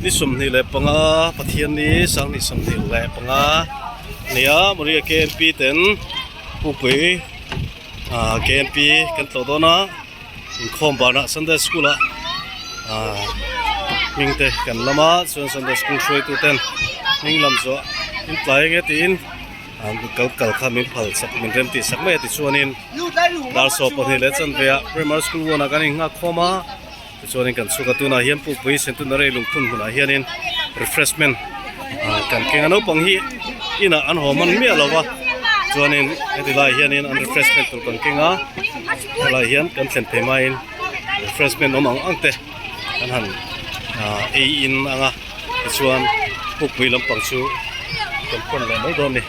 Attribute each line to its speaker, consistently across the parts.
Speaker 1: นี่สมนี่เลยปังอาปะเทียนนี้สังนี่สมนี่เลยปังอาเนี่ยบริเกณฑ์ปีเต็นผู้ปีเกณฑ์ปีกันตัวตัวนะคอมบานะ Sunday School ละมิงเตกันละมาส่วน Sunday School ช่วยตัวเต็นมิงลำจ้ะมิงปลายเงี้ยตีนเก่าข้ามิงพัลสักมิงเริ่มตีสักไม่ติดส่วนนี้ดาร์สอบปนี่เลยจันเบีย Primary School วันนั้นกันอิงหักข้อมาส่วนนี้กันสุขตัวน่ะเฮียนผู้ปีเส้นตุนอะไรลงทุนคนน่ะเฮียนิน refreshment กันเก่งอันนู้นปังฮีอินะอันหอมมันเมียหรอวะส่วนนี้ไอ้ที่ลายเฮียนินอัน refreshment ตัวกันเก่งอ่ะลายเฮียนกันเส้นเพย์มาอิน refreshment น้องอังเตะอันหันอินอ่ะส่วนผู้ปีลำปังชูกันคนละไม่โดนนี่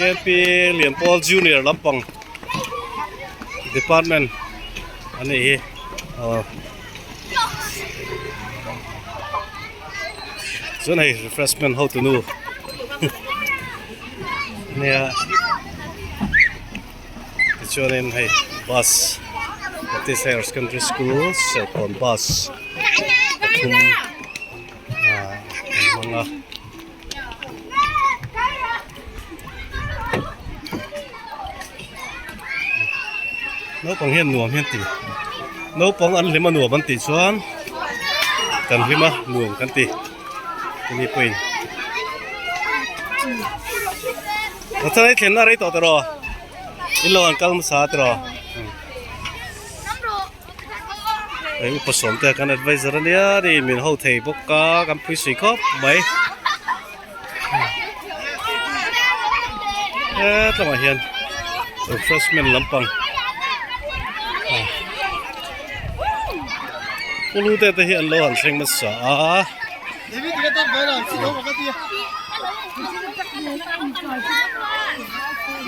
Speaker 1: เกณฑ์ปีเหรียญพอลจูเนียร์ลำปัง department อันนี้ส่วนไหน refreshment how to know เนี่ยส่วนนี้ให้ bus Baptist Higher Secondary School Selcon bus คุ้มmga nó còn hiện nuông hiện tỷ nó còn ăn lima nuông ban tỷ xuân cần lima nuông kan tỷ ini poin nó thấy thế nào đấy tao rồi ilo ăn calm sát rồi ấy có sống tới kan advisor này đi mình hậu thầy bốc cá cam phi suy khóc mấy tao mà hiện refreshment lampang Ulu te te hi an lo han seng ma sa David ka ta ba la si lo ka ti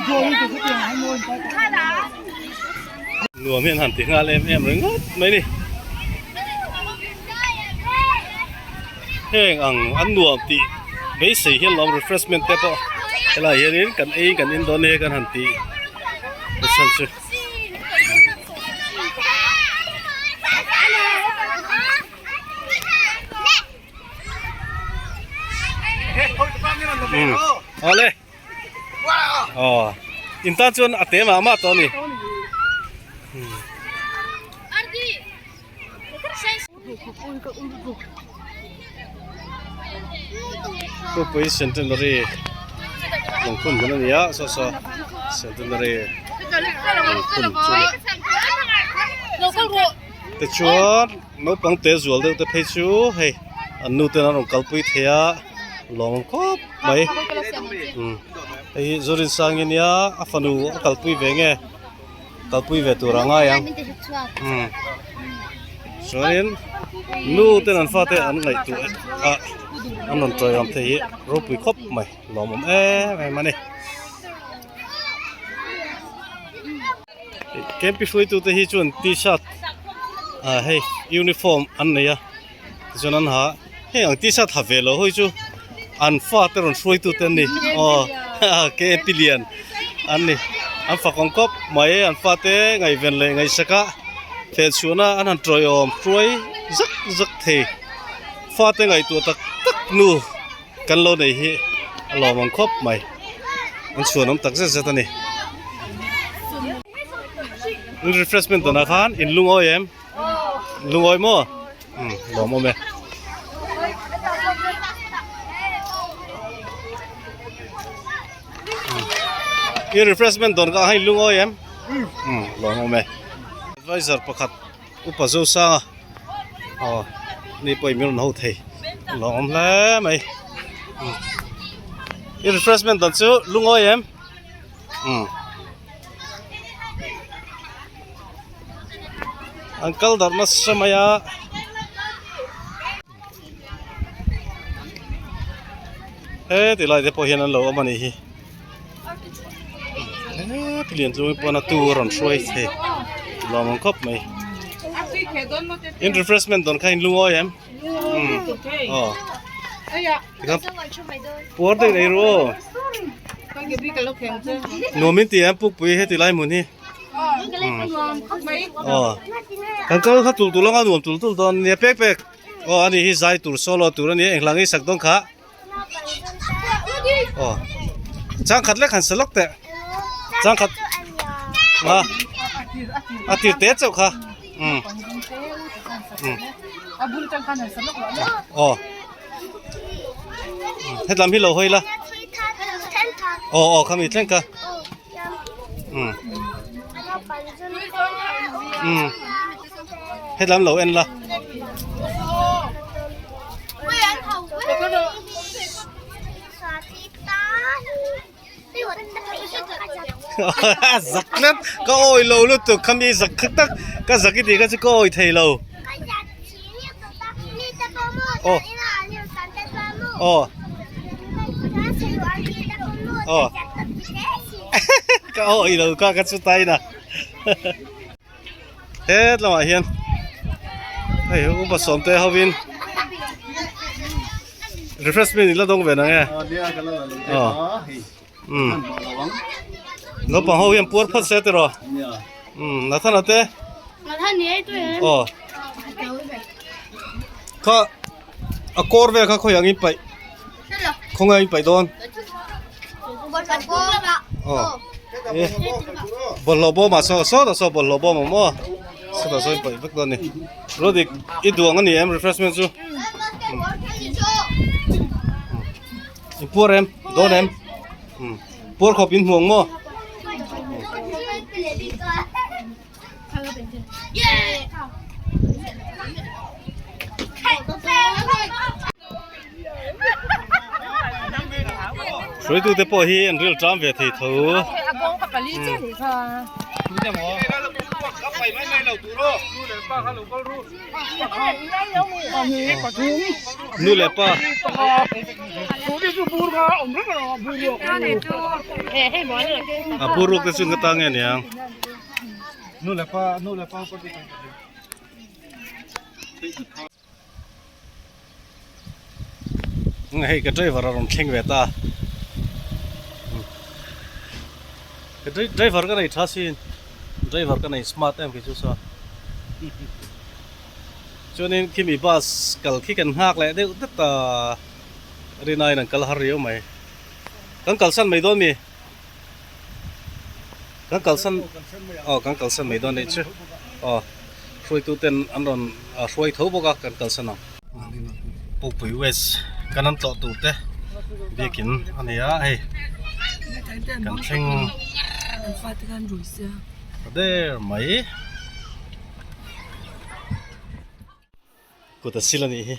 Speaker 1: Jo ni te ti hai mo ka da Nuam hian han ti ngal em rồi ngot mai ni Heng ang an nuam ti be sei hian lo refreshment te po ela hian in kan in don he kan han ti san chu Oleh. Oh. Intan chun ate mama to ni. Ardi. To poi centenary. Long kun kan ya so centenary. Te chuan no pang te zual de te phei chu hei anu te na rong kalpui thea long khop mai ai zorin sangin ya afanu kalpui venge kalpui ve turanga yang sorin nu ten an fa te an ngai tu an non troi ram the hi ropui khop mai lomom mai mani kempi flui tu te hi chun t-shirt hey uniform an ne ya chuan ha hey ang t-shirt ha velo hoi chu an fa te ron froi tu ten ni ke pilian an ni an fa kong kop mai an fa te ngai ven le ngai saka the chuna an han troi om froi zak the fa te ngai tu tak nu kan lo nei hi lo mong khop mai an chuan om tak za ta ni refreshment na khan in lungoi em lungoi mo lo mo me Ini refreshment don ka hai lungoi em lo mo me advisor pakhat upazo sa ni poi milon ho thei lo om la mai Ini refreshment don chu lungoi em Uncle Dharma Samaya tilai te po hian an lo amani hi เรียนจงปนาตูรอนช่วยเทลองมันครบไหม In refreshment ตอนใครลุงอ้อยอ๋อครับปวดได้ไงรู้หนูมิตีปุ๊กปุยให้ตีไล่หมุนนี่อ๋อกันก็เขาตุลงเอาหนูตุลตอนเนี่ยเป๊กอ๋ออันนี้ที่ใจตุลโซโล่ตุลนี่เองหลังนี้สักต้องขาอ๋อจังขัดเล็กขันสลักแต่จังขัดมาอาทิตย์เตะเจ้าค่ะอ๋อให้ลำพี่เราให้ละอ๋อคำอีกเช่นกันให้ลำเราเอ็นละสักนั้นก็โอยเราลุตุคำนี้สักตักก็สักทีก็จะก็โอยเทเราโอ้โอ้โอ้ก็โอยเราก็กันสุดท้ายนะเฮ็ดละมาเฮียนเฮ้ยอุปสมเตะเขาวิน refreshment นี่เราต้องเป็นยังไงอ๋อเราปังเขายังปวดพัดเสตรอน่าท่านอะไรน่าท่านนี่ไอ้ตัวอ๋อเขาคอร์เวลเขาอย่างนี้ไปคงอย่างนี้ไปโดนอ๋อบอลโลบมาโซ่บอลโลบมาโม่โซ่ไปพักโดนนี่รถอีดวงอันนี้refreshment ซูปวดโดนปวดขบินห่วงโม่所以都得保险，这长别抬头。
Speaker 2: 阿公把理解你看。
Speaker 1: 你怎么？你来吧。啊，不如就是个当年娘。你来吧，不得。Hey, cái driver orang keng beta. Cái driver cái này thasin, driver cái này smart em cái chú sa. Cho nên khi mình bus kalau khi cần hak lại, đấy tất cả đi này là kalau hari mày. Kan kalsan mày đón mi. Kan kalsan mày đón đấy chứ. Rồi tu tên anh đón rồi thấu bao kan kalsan nào. Bốc bụi west. Cái năm tọt tụt đấy, đi kín anh ấy ấy, cảnh sinh, đây mấy, của ta xin là gì,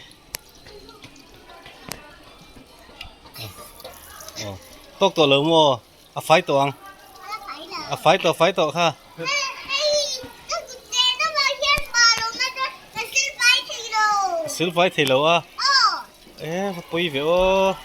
Speaker 1: tóc tọt lớn mua, phái tọt, phái tọt ha. Xin phái thì lâu à. Ê, bùi vậy ô.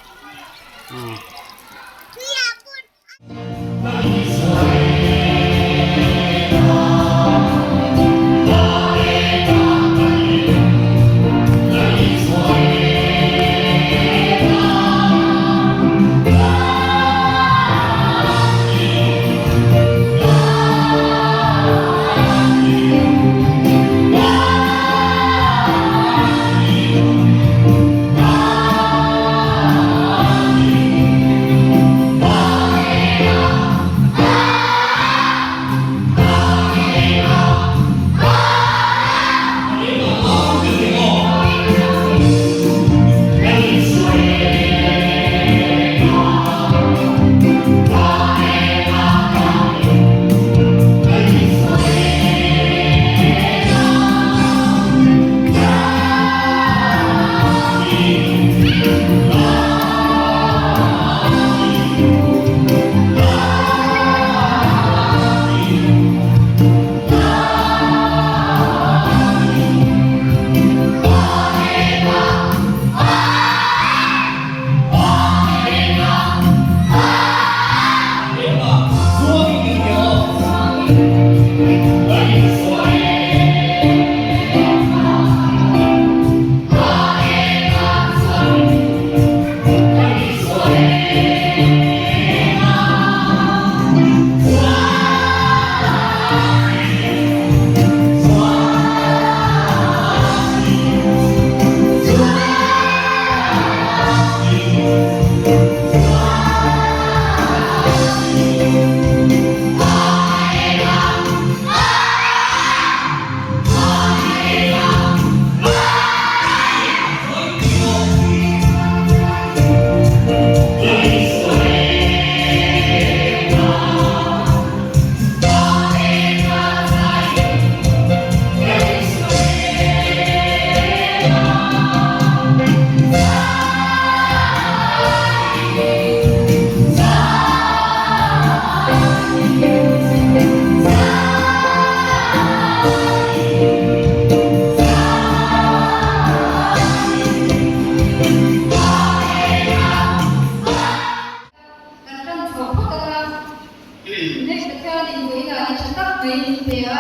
Speaker 3: Mai Pea,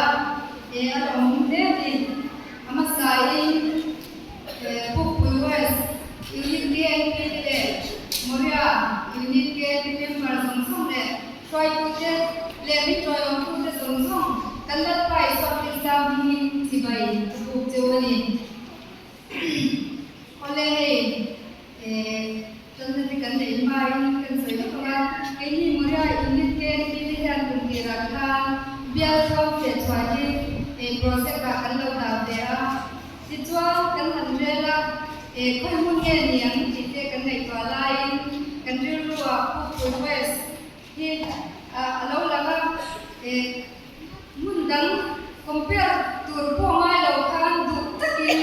Speaker 3: Om Devi, Amasai, Pupuas, Unit Gate, Moria, Unit Gate member Song, try to get let me try on to the song, and that by something something Tibai, Book Journey. Holiday, Something can name by Consuelo, any Moria, Unit Gate, and Kiraka, Bill of the Twadi, a process back and load out there. It's one can Andrea, a Comunian, it take a make a line, and do a put west. Here, allow Lava, a Mundang, compare to a poor mile of hand to Takin,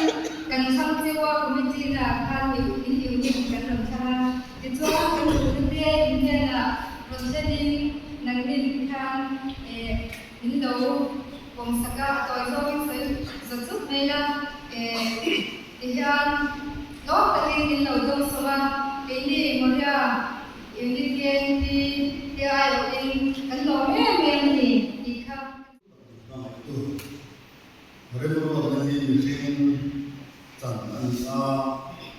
Speaker 3: and something walk committee can be in unique and it's one to the Indiana, proceeding, Nagin can. Indo kung saka toy sa nila iyan lo paling din lo dong sa ini Moria ini di ayo in ano ni ika
Speaker 4: Mereka menjadi mesin tangan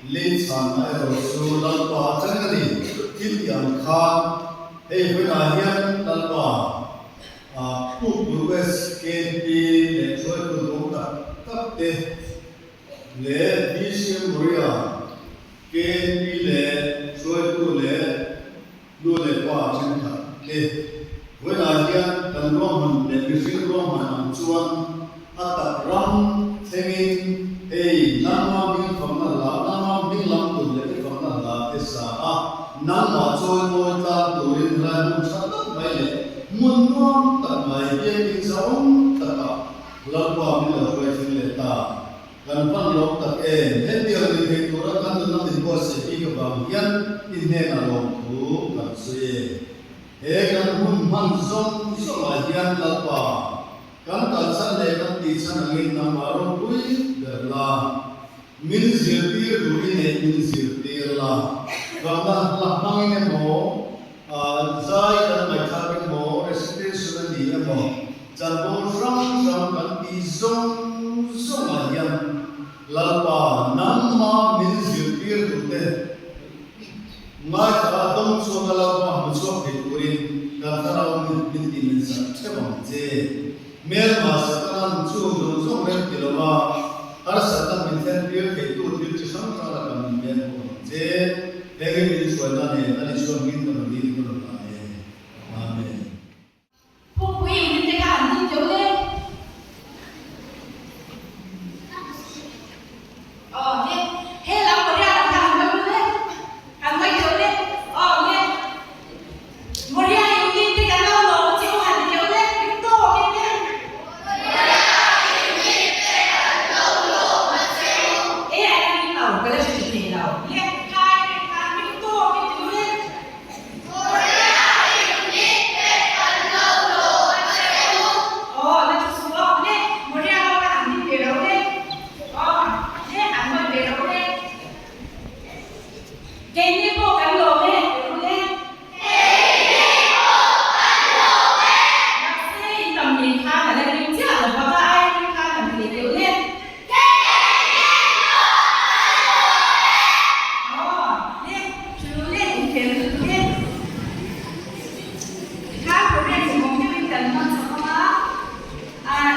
Speaker 4: le sana rosu lalpa cakari kilian khan penarian lalpa Pupuas KNP le Choi Kudongta Kapte le Bishop Moria KNP le Choi Kule Lule Kwa Chenta le Wenadian dan Roman le Bishop Roman Chuan Atak Ram Tengin Nama Ming Famala Nama Ming Lam Tule Famala Esa Nama Choi Moita Turin Ran Chatak Baile Munong tamai ye ingsaon taka lalpa mila koi fileta kan pan lok tak hetia ni vektora kan na tin ko se ki ka yan inne na lok ku kan se kan hun man zon so la yan lalpa kan ta san le kan ti san angin na maro kui derla min zirti duri ne min zirti la kan la hangin mo zai kan mai khabin mo especially amo janbo ram kan ti zong ayam lalpa namma min zirtir dute ma kha dong so lalpa muso phikurin kan tarau min ti min sa chebam je mel ma satan chu dong so ren kiloma har satan min ten pir ke tu til chi sam sala kan men ko je ege min so na ne ani so min kan ni ko na amen
Speaker 3: Pupu ini tega andi jole. Oh, ye. Hela Moria kan jole. Kan mai jole. Oh, ye. Moria ini tega lo chiu han jole. To ke. Moria ini tega lo ma chiu. Ai ni lo, ka le chi ni lo. Ye kai kan ni to ke jole. Moria ini tega lo Oh, let's just walk it. Moria lo kan di pero le. Oh, ye an mo pero le. Ke ni ko kan lo le, pero le. Ke ni ko kan lo le. Nak sei tam ni kha la le ring cha la ba ai ni kha la ni pero le. Ke ni ko kan lo le. Oh, le, chu le ni ke le. Kha ko le ni mo ke ni kan ma sa ma.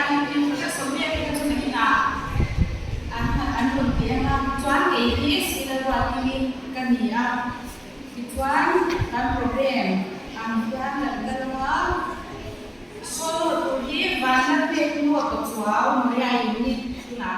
Speaker 3: Yung kasabay kita sa nakina ang pagkaya tuan kay sila wati kaniya tuan ang problem ang tuan nagdalawa solo tuhi bana pe mo to tuwa mo ya ini na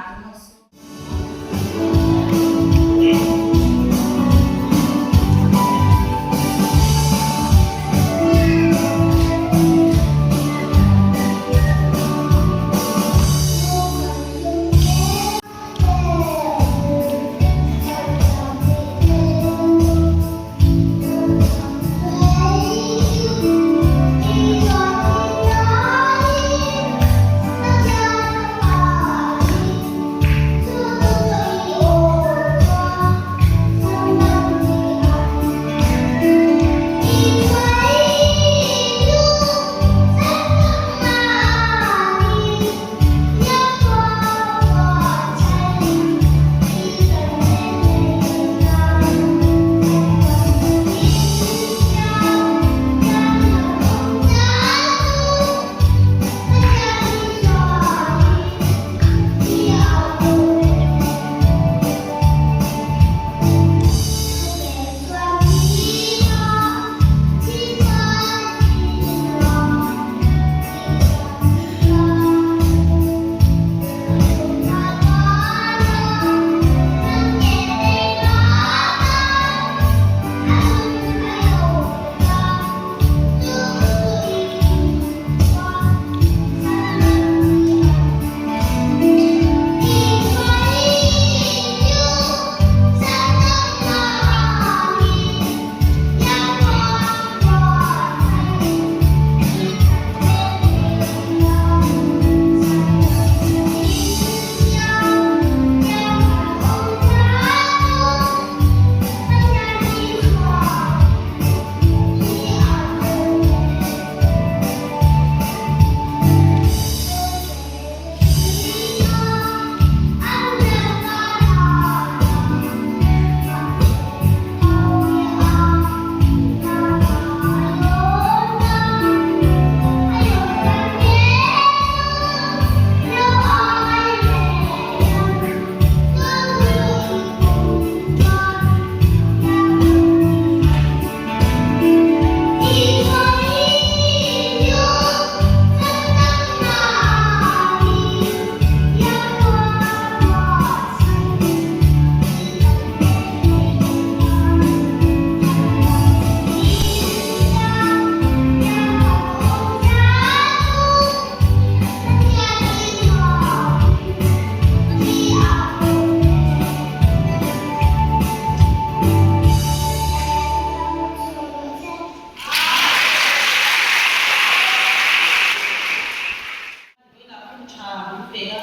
Speaker 5: te a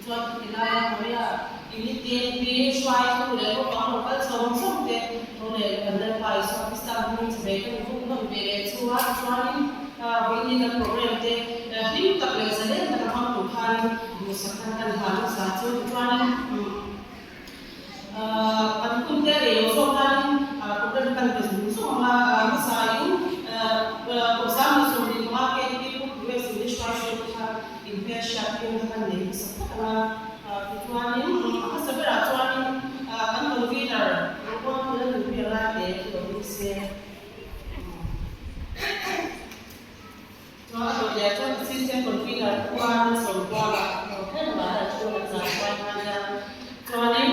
Speaker 5: chuan ila Korea inite pe swai tu le ko pa ko som som te no le under pai so Pakistan ni se ko ko no be le chuan ni na program te him tak le sa le na ma ko khan mu sakhan kan ha sa chuan kan kun te le so kan ko kan ke so ma sa yu ko sa ma so ni ma ke ni ko US English version ka in pe sha ke kan le sa ka chuan ni ka sa bra chuan kan convener ko ko le ni la te ko ni se so ya chuan system convener kuan so ko la ko ma la chuan sa chuan na chuan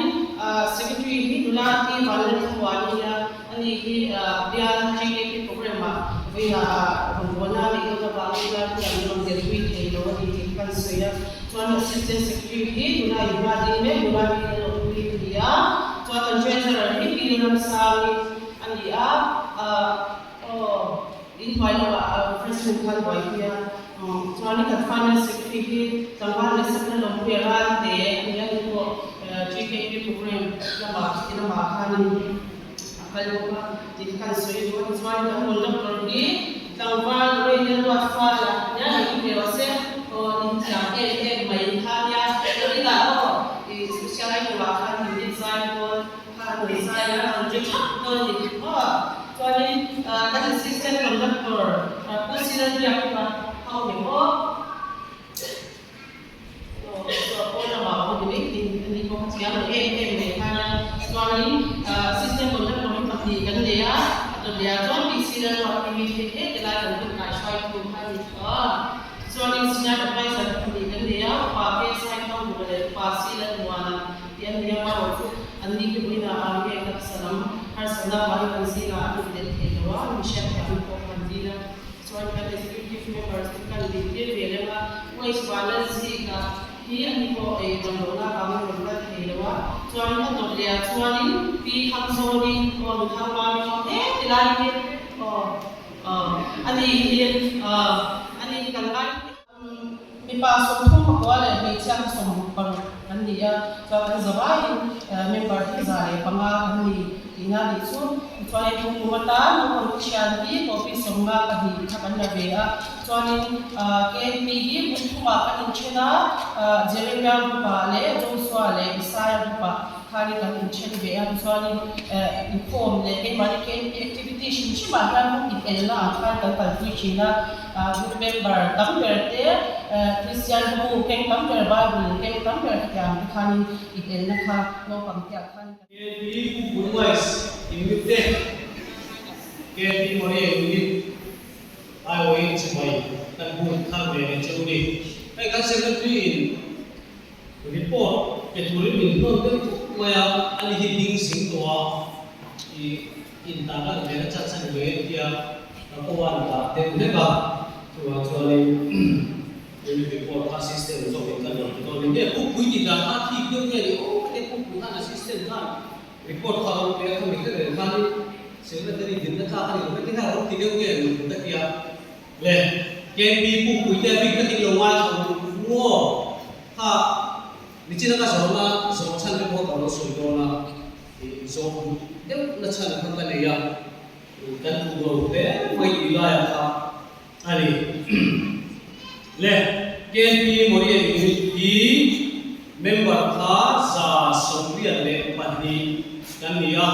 Speaker 5: secretary hi dula ti balan wani ya ani hi bian GKP program ma via bona ni ko ba ni la ti ang de tweet e lo ni kan so ya chuan assistant secretary hi dula yuwa di me dula ni lo tweet dia chuan treasurer hi pilam sa ni ani in final president kan boy dia chuan ni finance secretary hi tangwal le sakna lo pera de ya ni ko GKP program na ma khan akal ko ti kan soi ko chuan na hol na por hi tangwal re na wa fa la ya ni ke wase ko in cha e mai kha ya ni la ko special ai ko wa khan ni design ko khan design na je ko ni ko chuan ni kan assistant conductor ko silan ya ko how ni ko so na ma ko ni ni ko siya le kana chuan system ko na ko pati kan le ya to dia chuan pi silan wa activity he te la kan ko kai swai ko kan ni chuan senior advisor pati kan le ya pa pe sai ko ko le pa silan wa na yan dia ma ro anni ki buina age ka salam har sana ma kan sila atu de the wa mi share ka ko kan dila chuan kan executive members kan le ke le ma wise balance ka hi ani ko e dona ka mo ro la thelewa chuan ka to le chuan pi ham so ni ko lu tha ma ni e tilai ke ani kan lai mi pa so thum ko le mi chang som par an ni ya ka zabai member hi za le panga an ni ina ni chu chuan thum ma ta no ko shan bi ko pi som ma ka hi thakan na be a chuan KNP hi thuma kan chena Jeremiah pa le Joshua le Isaiah pa khani kan chen be a chuan inform le ke mari KNP activity shin shi ma kan in ella kan kan fi china group member tam te Christian bu ken tam Bible ken tam kam khani in ella kha no pam kya khan
Speaker 6: KNP Budwais invite KNP mori invite ai oi chmai tan bu khang be chuni ai kan secretary report ke turin min no te maya ali hi ding sing to in ta ga le cha chan we tia ko wan ta te ne ka to actually ini report assistant so we kan to ne ku pui ti da a thi ko ne o ne ku pui na assistant ka report ka ro pe ka mi ke ka ni secretary din na ka ni ko ti ha ro ti ne ke ni ta kia le KNP ku pui te bi ka ti lo wa wo ha ni chi na ka so na so chan le ko ka ro so do na so de na chan ka ka le ya kan ku ro te mai ila ya ka ani le KNP mori ni member kha sa somria le pani kan niya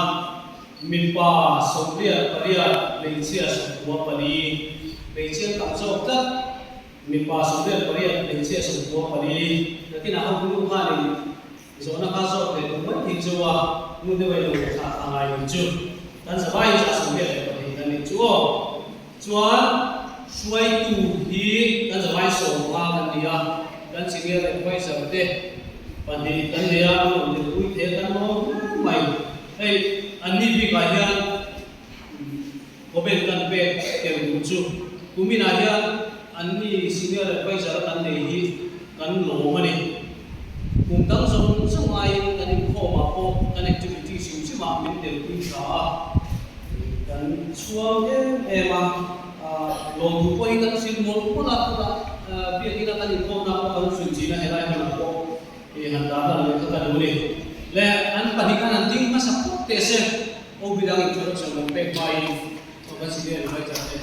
Speaker 6: minpa somria paria le chia so pani le chia kam so ta minpa somria paria le chia so pani lakini ha ku kha ni so na ka so le ko mai thi chuwa nu de bai lo kha angai ni chu dan sa bai sa somria le pani kan ni chu chuan suai tu hi kan zamai so ma kan dia kan senior advisor te pani kan dia no de ui the kan no mai ei ani bi ka hian koben kan pe ke chu kumina hian ani senior advisor kan nei hi kan lo mani kum tang so mai kan ni kho ma ko kan activity sim ma min de ui sa kan suang e ma long tu poi kan sin mo ko la bi ki na kan ni ko na ko ang sunji na helai na ko handa na le ka kan uli le an panikan an ding ma sapot te se o bilang ikut sa mo pek mai o kan sige mai ta te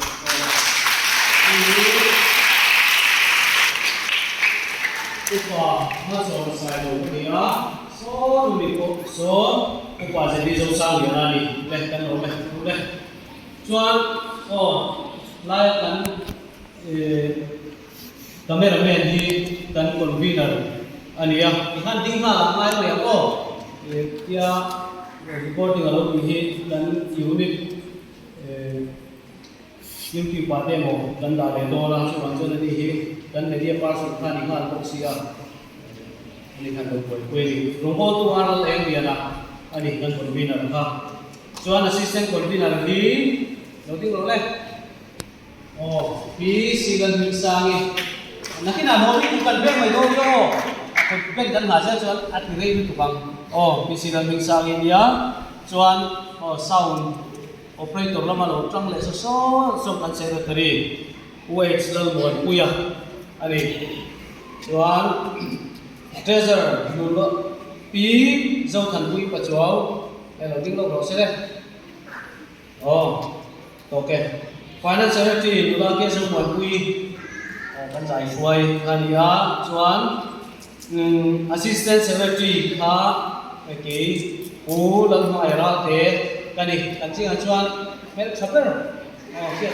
Speaker 6: upa ma so sai do ni a so ni ko so upa je di so sang ni na ni le kan ro le chuan o lai kan cameraman hi kan convener ania ihan ding ma mai ro ya ko ya reporting alo hi kan unit YouTube pa demo kan da le do la so ran so ni hi kan media person khan ni hal ko sia ni kan do ko ni ro ko tu ar le dia na ani kan convener ha chuan assistant convener hi lo ding ro le pi sigan min sangi nakina mo ni kan be mai do yo ko ben kan ha sa chuan at ni rei tu bang pi sigan min sangi dia chuan sound operator lama lo tang le so kan secretary wait lal mo puya ani chuan treasurer lo pi zo than pui pa chuau lo ding lo se le okay finance secretary nula ke so mo pui kan jai suai kania chuan assistant secretary kha ke u lang mai ra te kani kan chinga chuan mel chapter kia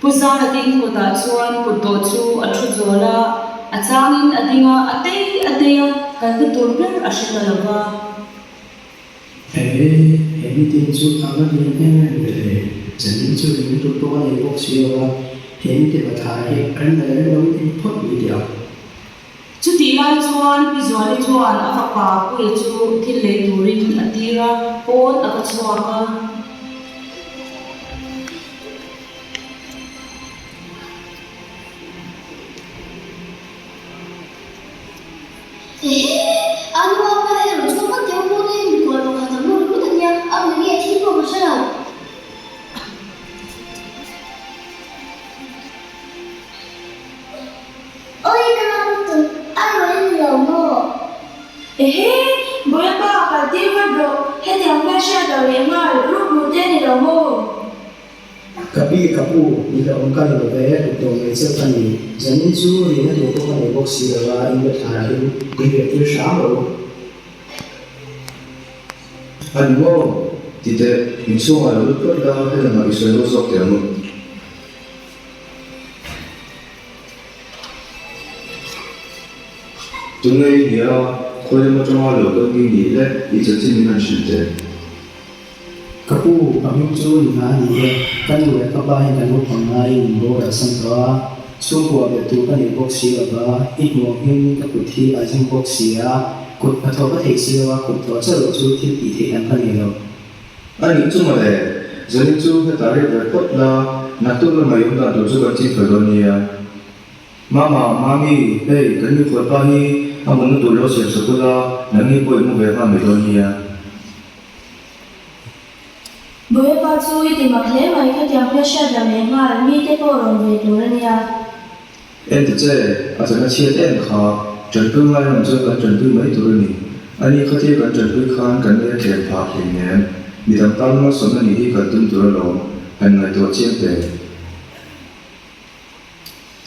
Speaker 7: Puzar ating kuda chuan kudo chu athu zola achangin adinga atei ateya kan tur ber ashita lova
Speaker 8: tin chu ama din en le chen chu din tu to ai bok siwa hen te ba tha he kan le lo tin phot ni dia
Speaker 7: chu ti lai chuan pi zoli chuan afapa ku chu thil le turin atira pon akachwa ka
Speaker 3: Ano apa ya? Cuma dia boleh kalau kata mu itu tanya apa dia tipu masalah. Oi kenapa tuh? Ano ini lomo?
Speaker 7: Boleh ba ka di ba bro? Hedi ang mesha da le mal ru mu de ni lo mo.
Speaker 8: Kapi kapu ni ka ongka ni be to me se kan ni zanin chu ri na to ko ni box si la in ba thara hi ni be tu sha ro
Speaker 4: Anh vô thì thế mình xuống ngoài lúc cất ra hay là mà bị xoay lỗ sọc tiền luôn chúng này thì khối mà trong hoa lửa cái gì đấy thì chắc chắn mình sẽ thế
Speaker 8: kapu ang chu ni na ni kan lu ka ba hin kan lu pang nai ni bo da san ka sung ko be tu kan ni box si la ba ik mo hin ka pu thi a jing box si a kut pa tho ka thei si wa kut tho cha lo chu thi ti thi an kan ni lo
Speaker 4: anh nghĩ chung mà đấy giờ đi chung cái tài liệu cốt là nát tu là mấy ông ta tổ chức cái chi phải đâu nhỉ mama mami hey cái như phật ba hi ông muốn tụi nó xem sốt là nãy nghĩ bồi mua về mà mấy đâu nhỉ
Speaker 7: Boleh ba chu ti mak le mai ka tiang mesha da le mal mi te ko ron ve tu nia.
Speaker 4: em thì chơi à giờ nó chia em khó chuẩn bị mai làm cho cần chuẩn bị mấy tuổi này anh ấy có thể cần chuẩn bị khăn cần để kẹp phá hình nhé bị thằng tao nó sống anh ấy cần tuân thủ lỗ anh ngày tuổi chia tệ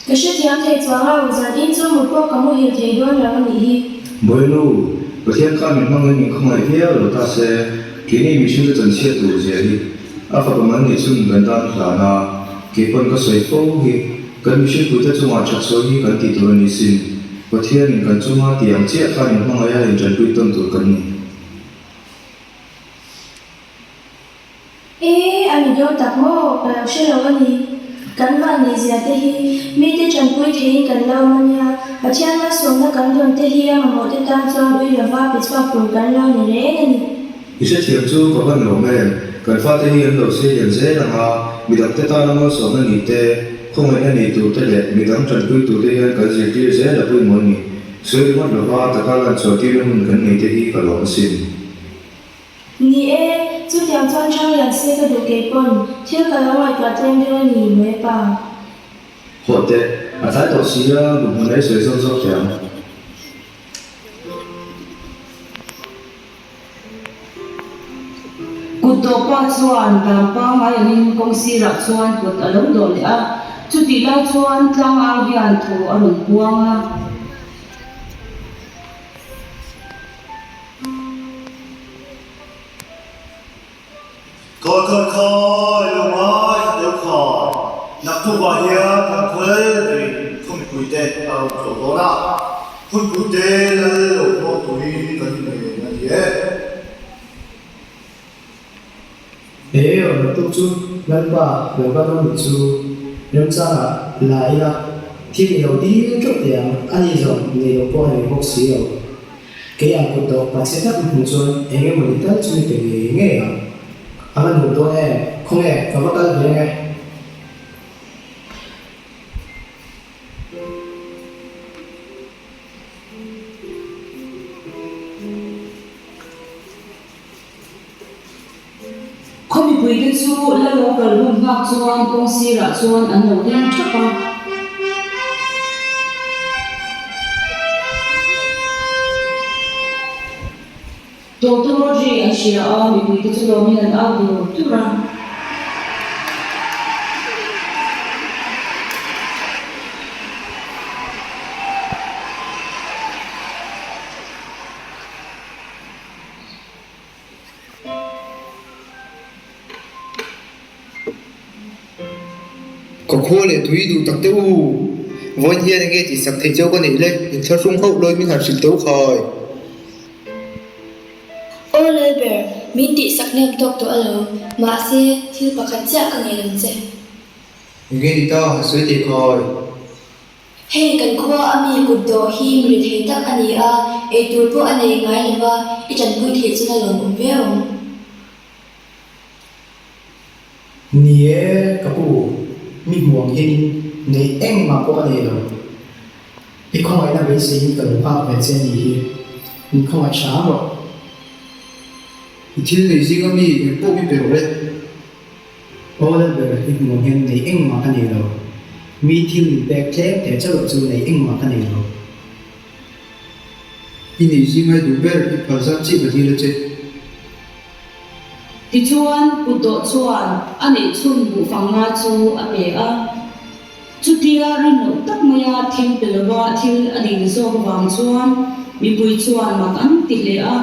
Speaker 7: 可是tiang te chwa ha u za in chu mu ko ka mu hi te don ra ni hi.
Speaker 4: mỗi lúc có thể khăn mình mang mình không ai hiểu rồi ta sẽ kỹ năng mình chưa chân chia tuổi gì đi à phải bằng anh ấy chung gần ta là na kỹ phần có sợi phô hi cần mình chưa phụ trách chung hoạt chặt số hi cần tỷ tuổi này xin có thể mình cần chung hoạt tiệm chia khăn mình mang ai lên chuẩn bị tuân thủ cần này
Speaker 7: Ani do tak mo pa she lo ni kan ma ni zia te hi mi te chan pui the kan lo mania pa chian na som na kan don te hi ma mo te ta cho ui la va pi spa pro kan lo ni re ni
Speaker 4: ý sẽ thiệp chú có vấn đề này cần phát thể hiện đầu tiên hiện dễ là mà bị đặt tới ta nó số nó nghỉ tê không phải anh nghỉ tụ tê lệ bị đóng trần quy tụ tê hiện cái gì kia dễ là quy mỗi nghỉ sửa mất là va tất cả là số kia mình cần nghỉ tê hi cả lỗ xin
Speaker 7: ni chu tiang chuan chang yan se ka du ke pon thil ka lo ai ka tem de ni me pa
Speaker 4: hoặc tê à thái tổ sĩ á mình lấy sửa xong xong khéo
Speaker 7: Kut to pa chuan dam pa ma yanin kong si ra chuan kut along do le a chu ti la chuan tlang ang hian thu a run puang a
Speaker 9: Coi lâu mai đều khỏi nạp thu vào here thằng thuế thì không bị quỷ tệ ở chỗ đó đã không quỷ tệ là lỗ nó tuổi cần này là gì hết
Speaker 8: ở tu chu lan ba lo ba no chu ram sa la ya thi ni đầu đi chốt tiền anh ấy rồi ni lo po ni box si lo cái anh cũng đó ba sẽ thắt một chuan em em mình tới chu tiền nghe à anh một đôi em không nghe và bắt tay về nghe
Speaker 7: không bị quỷ cái chu la lo ka lum ngak chuan kong si ra chuan an lo ding thapa Tautology an shia a mi quỷ cái chu lo mi an au tu ra
Speaker 10: có khô lệ thúy đủ tắc tiêu vốn hiền nghe chỉ sắp thấy châu con ấy lên hình theo sung hậu lôi mình hẳn sự tiêu khỏi
Speaker 3: Ô lê bè, mình đi sắc nem tóc to alo, mà xe thiếu bạc khát chả cả ngày lần xe.
Speaker 10: nghe đi tao suy thì khỏi
Speaker 3: Hey, kan khoa ami cụt đồ hi mình thấy tắc anh ấy à, ấy tuổi po anh ấy ngay là ba, ít chẳng vui thiệt cho nó lòng về không?
Speaker 8: nie kapu mi muang hin nei eng ma ko ani lo อีกข้อไอ้นั่นเป็นสิ่งที่ตัวภาพเป็นเส้นนี้มีข้อไอ้ช้าหรอก
Speaker 10: อีกทีหนึ่งสิ่งก็มีพวกมีเป็นอะไร
Speaker 8: เพราะว่าเดี๋ยวอีกโมเห็นในเอ็งมาคันนี้เรามีที่หนึ่งแบกแท้แต่เจ้าจูในเอ็งมาคันนี้เรา
Speaker 10: อีนี่สิ่งให้ดูแบบอีกภาษาจีนแบบนี้เลยเจ้
Speaker 11: ที่ชวนปุตโตชวนอันนี้ชุนบุฟังงาจูอเปะจุดที่ริโนตักมายาทิมเปลวะทิลอันนี้โซกวางชวนมีปุยชวนมากันติเลอะ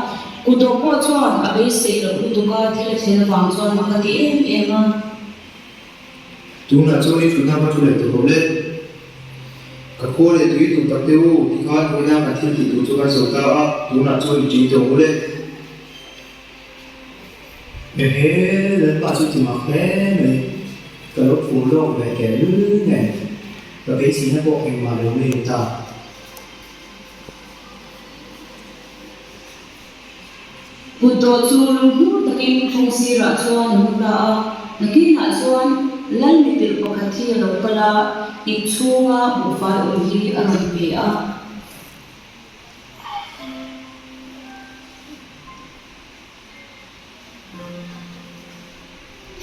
Speaker 11: กุโตโกชวนอเปเซลอุตุกาทิลเทนวางชวนมากันที่เอ็ม
Speaker 10: ดูน่าจะมีคุณธรรมะจุดเลยตัวเลยก็ควรเลยดูดูตัดเดียวที่เขาดูน่ากันที่ดูจุดการสุดท้ายดูน่าจะมีจริงตัวเลย
Speaker 8: แล้วป้าสุดที่มาแค่เลยก็รบฟูโลกแบบแก่ลื้อไงเราเป็นสิ่งที่พวกเองมาเรื่องนี้จ้า
Speaker 11: ปุตโตจูลุหูตะกินทงสีราชวนมุตานักินาชวนลันมิติปกติเราปลาอิชูงาบุฟาอุลีอันเปีย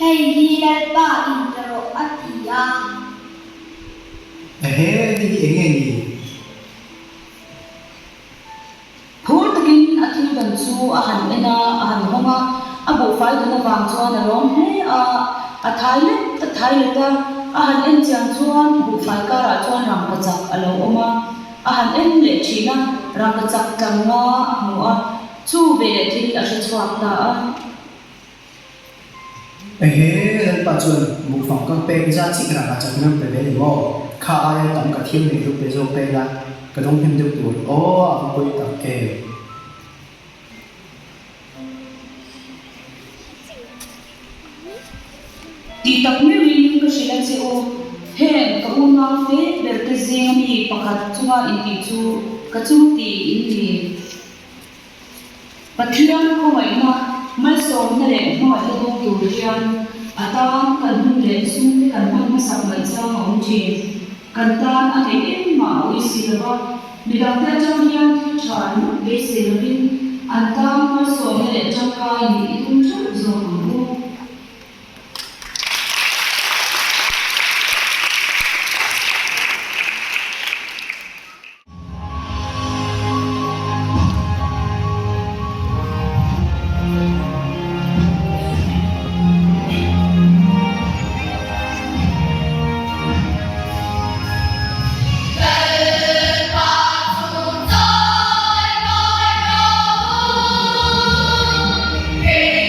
Speaker 7: Hei hielpä intero atia.
Speaker 8: นี่เองไงนี่
Speaker 11: พูดตะกินอาทิตย์กันชูอาหารเอ็นาอาหารห้องอาบุไฟตัวนั้นวางชวนร้องเฮอาไทยเลยก็อาหารเอ็นเจียงชวนบุไฟการาชวนรังกระจักอารมณ์มาอาหารเอ็นเล็กชีนะรังกระจักจังว่าหัวชูเบลที่อาชีพสวัสดิ์
Speaker 8: แล้วป้าชวนบุกฟังก็เป็นญาติกันมาจากนั้นไปเลยว่าข้าไอ้ตั้งกับที่นี่ทุกเรื่องไปละก็ต้องเป็นตัวตัวอ๋อเขาคุยกับเอ
Speaker 11: ที่ตั้งไม่วินก็สิเลเซโอเห็นกับอุณหภูมิเบอร์เกเซมีปากจังอินทิจูกับจูตีอินทีปัจจุบันเขาไม่มาไม่ส่งนั่นแหละเขาไม่ต้องดูเรียนอาตามกันหุ่นเล็กสุ่มที่กันพันมาสักวันเช้าของจีนกันตามอะไรเอ็มมาวิสิลวะมีดังแต่เจ้าเรียนที่ฉันเบสเลวินอันตามมาส่งนั่นแหละจังการนี่ตุ้งชุดส่งรู้
Speaker 3: Hey,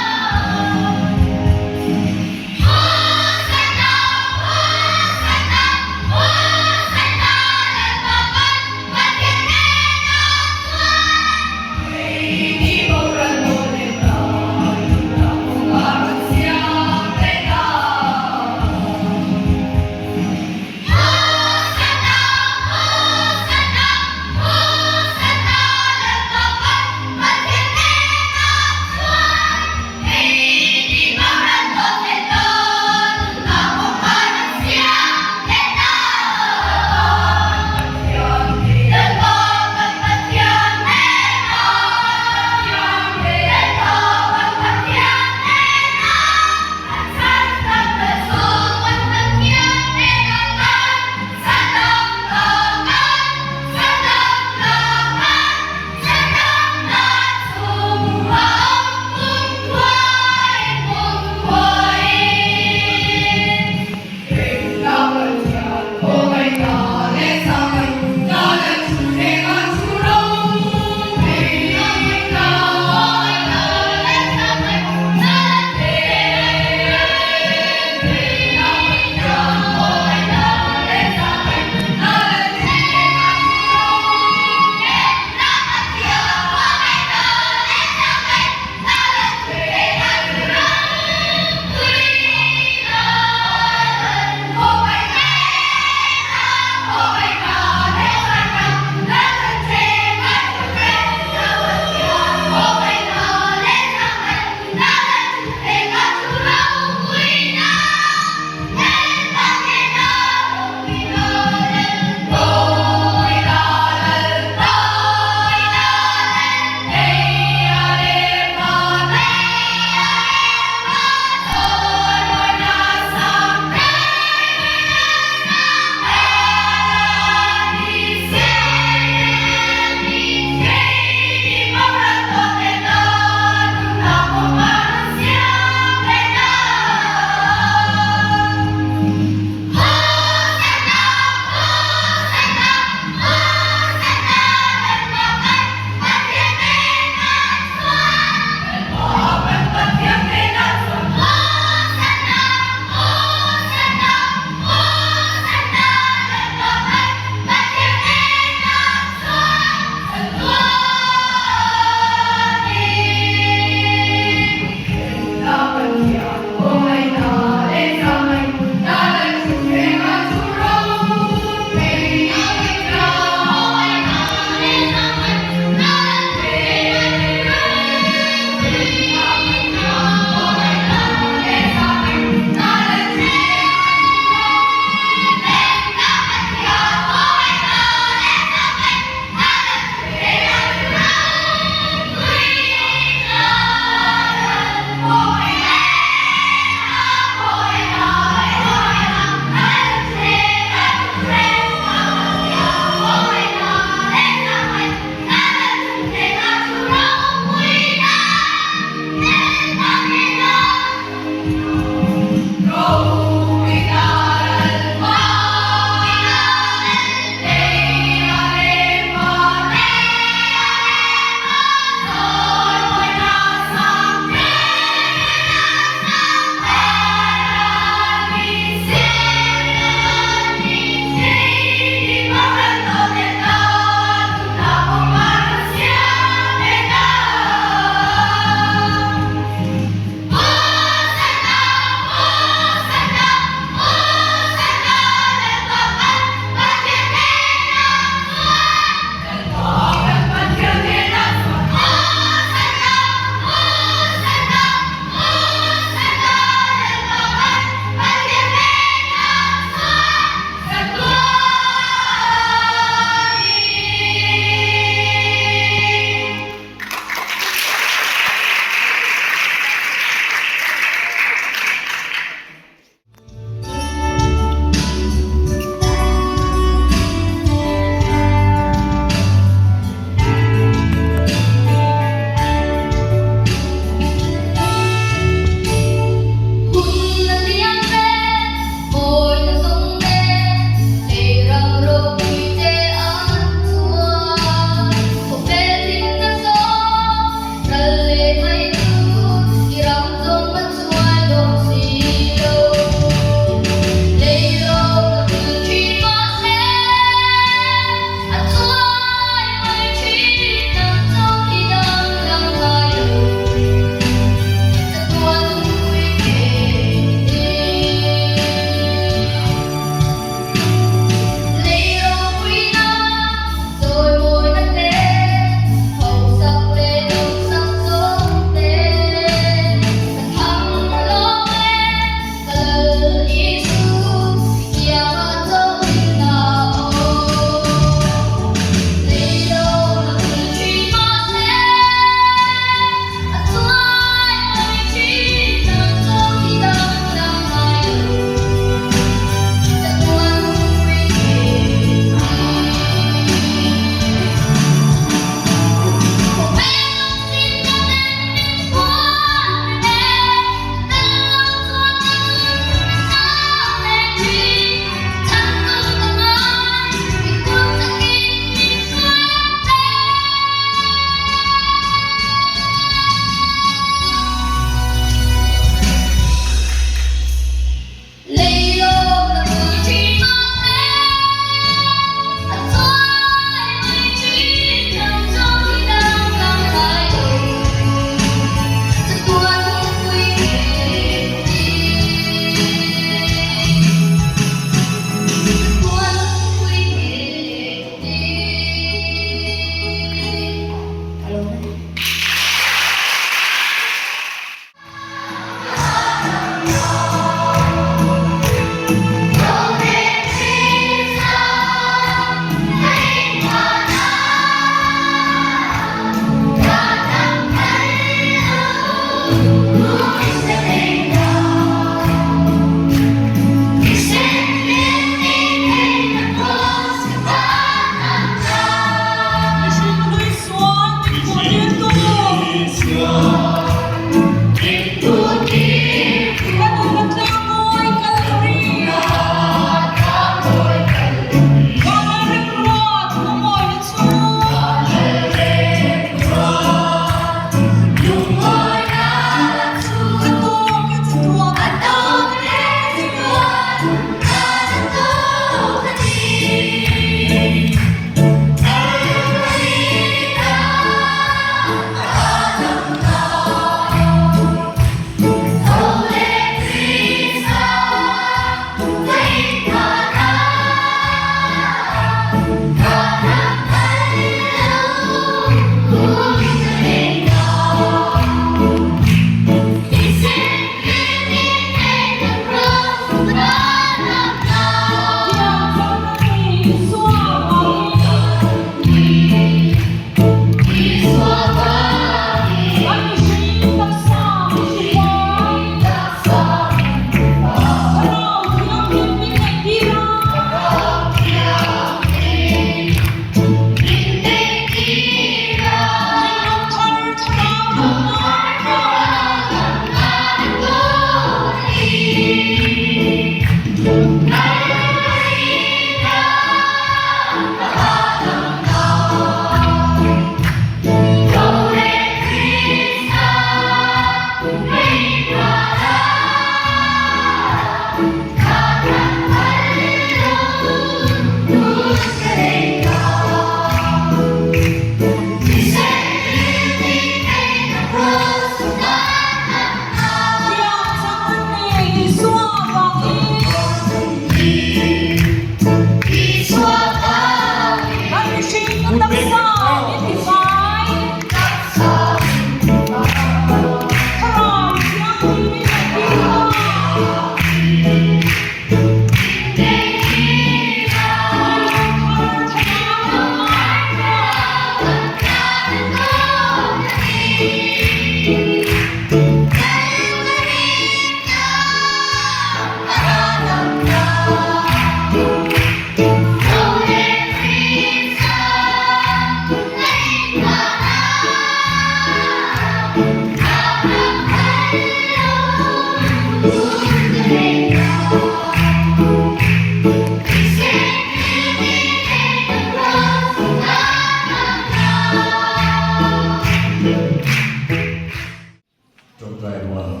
Speaker 12: Trong giai đoạn